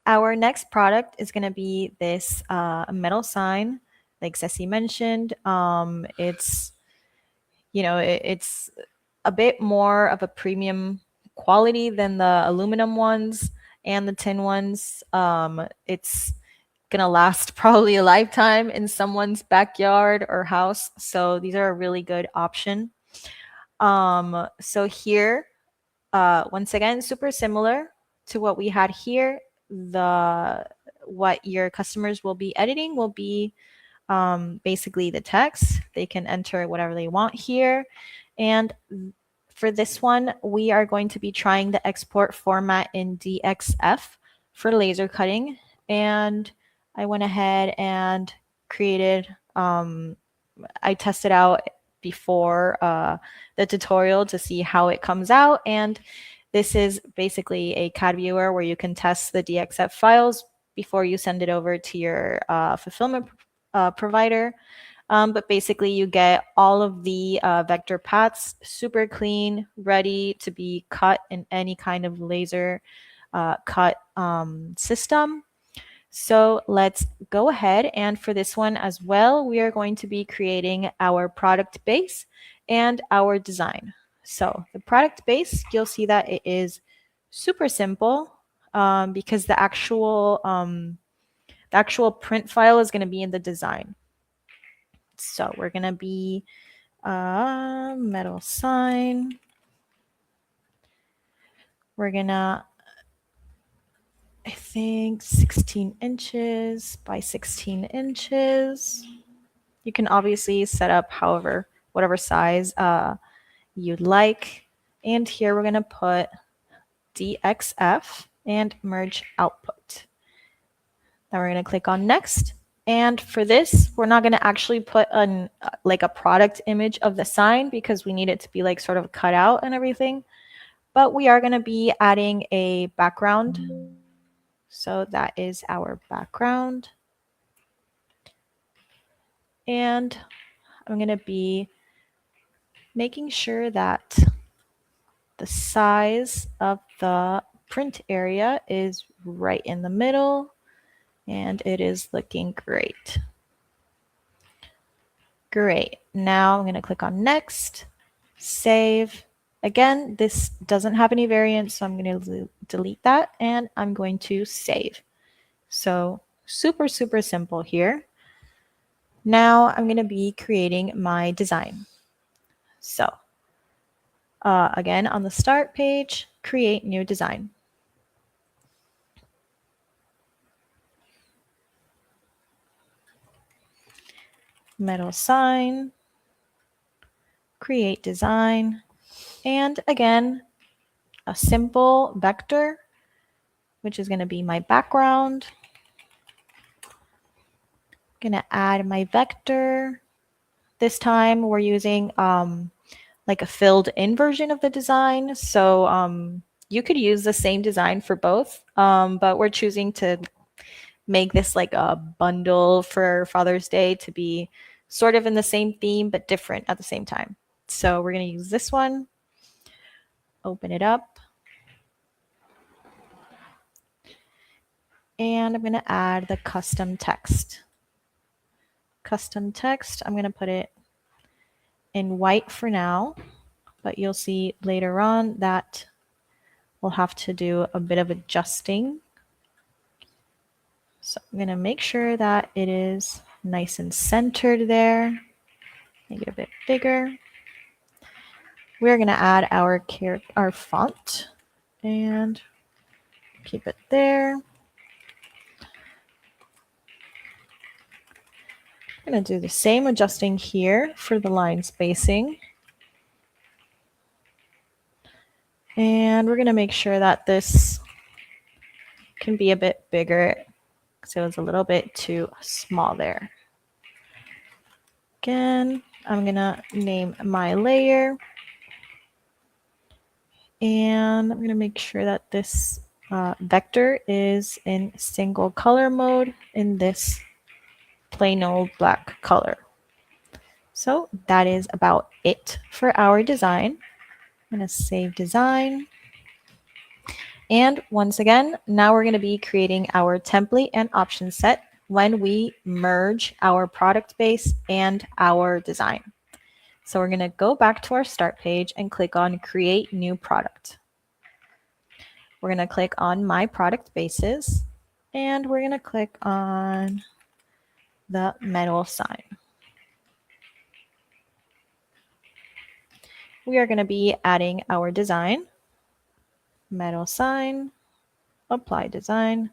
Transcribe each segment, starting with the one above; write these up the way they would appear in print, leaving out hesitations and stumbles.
our next product is going to be this metal sign, like Ceci mentioned. It's it's a bit more of a premium quality than the aluminum ones and the tin ones. It's gonna last probably a lifetime in someone's backyard or house, so these are a really good option. So here, once again, super similar to what we had here. The what your customers will be editing will be basically the text. They can enter whatever they want here. And for this one, we are going to be trying the export format in DXF for laser cutting. And I went ahead and created, I tested out before the tutorial to see how it comes out. And this is basically a CAD viewer where you can test the DXF files before you send it over to your fulfillment provider. But basically you get all of the vector paths super clean, ready to be cut in any kind of laser cut system. So let's go ahead, and for this one as well, we are going to be creating our product base and our design. So the product base, you'll see that it is super simple because the actual print file is going to be in the design. So we're going to be metal sign. We're going to, I think, 16 inches by 16 inches. You can obviously set up whatever size you'd like. And here we're going to put DXF and merge output. Then we're going to click on next. And for this, we're not going to actually put like a product image of the sign because we need it to be like sort of cut out and everything. But we are going to be adding a background. So that is our background. And I'm going to be making sure that the size of the print area is right in the middle. And it is looking great. Great. Now I'm going to click on next, save. Again, this doesn't have any variants, so I'm going to delete that and I'm going to save. So super, super simple here. Now I'm going to be creating my design. So again, on the start page, create new design. Metal sign, create design, and again, a simple vector, which is going to be my background. I'm going to add my vector. This time we're using like a filled in version of the design. So you could use the same design for both, but we're choosing to make this like a bundle for Father's Day to be sort of in the same theme, but different at the same time. So we're going to use this one. Open it up. And I'm going to add the custom text. Custom text, I'm going to put it in white for now, but you'll see later on that we'll have to do a bit of adjusting. So I'm going to make sure that it is nice and centered there. Make it a bit bigger. We're going to add our font and keep it there. I'm going to do the same adjusting here for the line spacing. And we're going to make sure that this can be a bit bigger because it was a little bit too small there. Again, I'm going to name my layer. And I'm going to make sure that this vector is in single color mode in this plain old black color. So that is about it for our design. I'm going to save design. And once again, now we're going to be creating our template and option set when we merge our product base and our design. So we're going to go back to our start page and click on Create New Product. We're going to click on My Product Bases, and we're going to click on the metal sign. We are going to be adding our design, metal sign, apply design.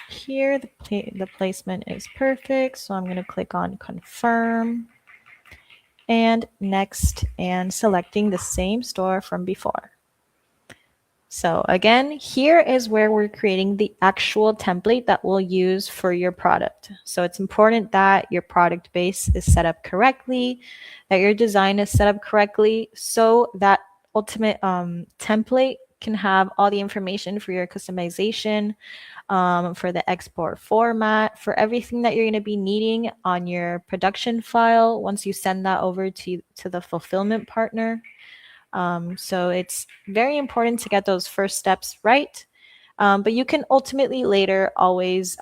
Here, the placement is perfect, so I'm going to click on confirm and next, and selecting the same store from before. So again, here is where we're creating the actual template that we'll use for your product. So it's important that your product base is set up correctly, that your design is set up correctly, so that ultimate template can have all the information for your customization, for the export format, for everything that you're going to be needing on your production file once you send that over to the fulfillment partner. So it's very important to get those first steps right. But you can ultimately later always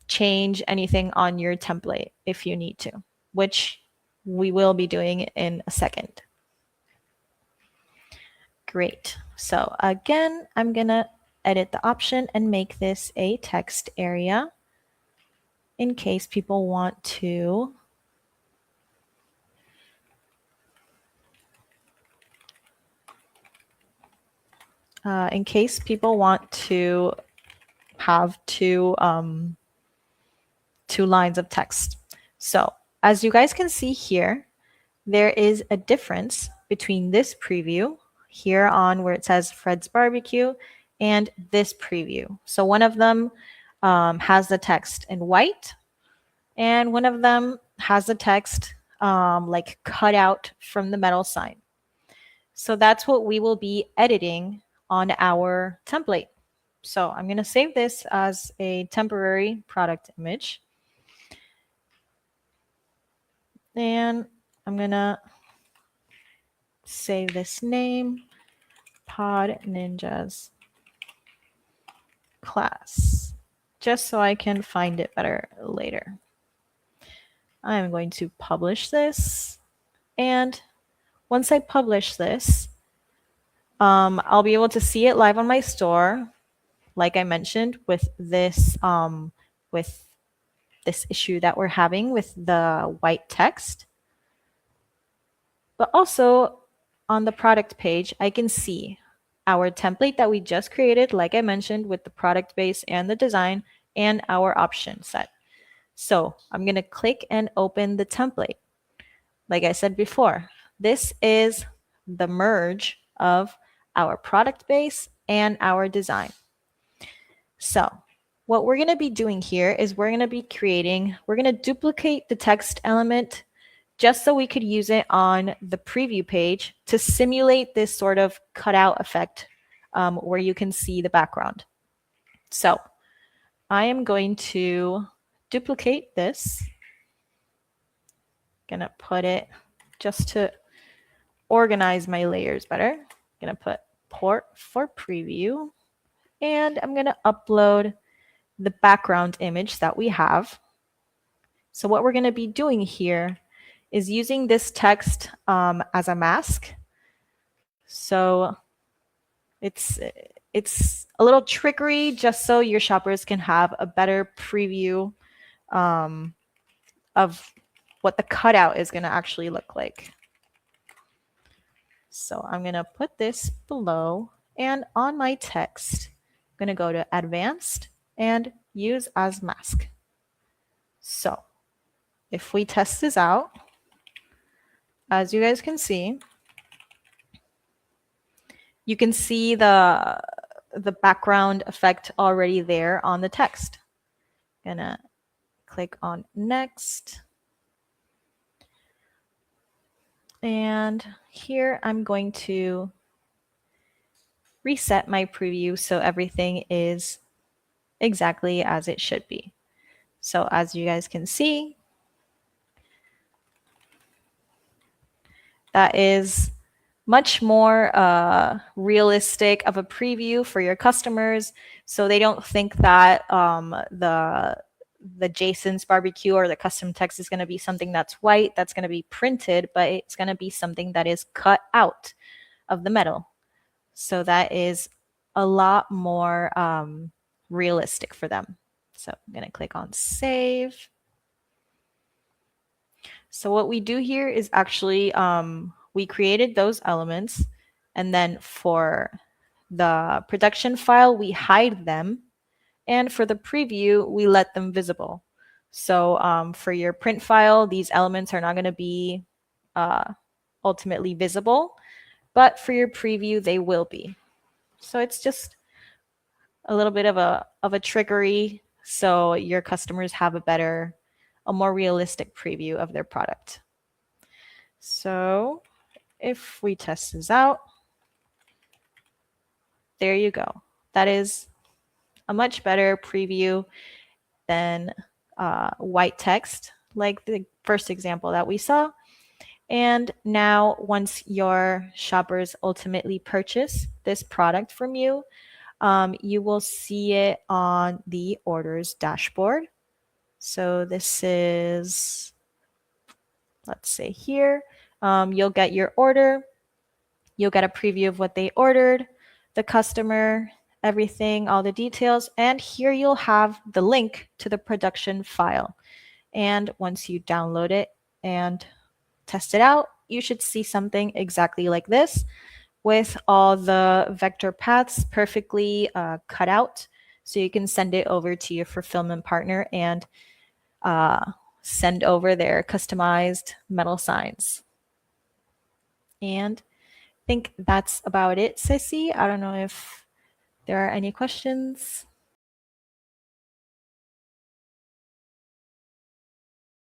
change anything on your template if you need to, which we will be doing in a second. Great. So again, I'm going to edit the option and make this a text area in case people want to have two lines of text. So as you guys can see here, there is a difference between this preview here on where it says Fred's Barbecue and this preview. So one of them has the text in white, and one of them has the text like cut out from the metal sign. So that's what we will be editing on our template. So I'm going to save this as a temporary product image. And I'm going to save this name, Pod Ninjas class, just so I can find it better later. I'm going to publish this. And once I publish this, I'll be able to see it live on my store, like I mentioned, with this issue that we're having with the white text. But also on the product page, I can see our template that we just created, like I mentioned, with the product base and the design and our option set. So I'm going to click and open the template. Like I said before, this is the merge of our product base and our design. So what we're going to be doing here is we're going to duplicate the text element just so we could use it on the preview page to simulate this sort of cutout effect where you can see the background. So I am going to duplicate this. Gonna put it just to organize my layers better. Gonna put port for preview, and I'm gonna upload the background image that we have. So what we're gonna be doing here is using this text as a mask. So it's a little trickery just so your shoppers can have a better preview of what the cutout is going to actually look like. So I'm going to put this below, and on my text, I'm going to go to Advanced and Use as Mask. So if we test this out, as you guys can see, you can see the background effect already there on the text. Gonna click on Next. And here I'm going to reset my preview so everything is exactly as it should be. So as you guys can see, that is much more realistic of a preview for your customers, so they don't think that the Jason's barbecue or the custom text is going to be something that's white, that's going to be printed, but it's going to be something that is cut out of the metal. So that is a lot more realistic for them. So I'm going to click on save. So what we do here is actually we created those elements, and then for the production file, we hide them. And for the preview, we let them visible. So for your print file, these elements are not going to be ultimately visible, but for your preview, they will be. So it's just a little bit of a trickery, so your customers have a more realistic preview of their product. So if we test this out, there you go. That is a much better preview than white text, like the first example that we saw. And now, once your shoppers ultimately purchase this product from you, you will see it on the orders dashboard. So this is, let's say here, you'll get your order. You'll get a preview of what they ordered, the customer, everything, all the details. And here you'll have the link to the production file. And once you download it and test it out, you should see something exactly like this with all the vector paths perfectly cut out. So you can send it over to your fulfillment partner and send over their customized metal signs. And I think that's about it, Sissy. I don't know if there are any questions.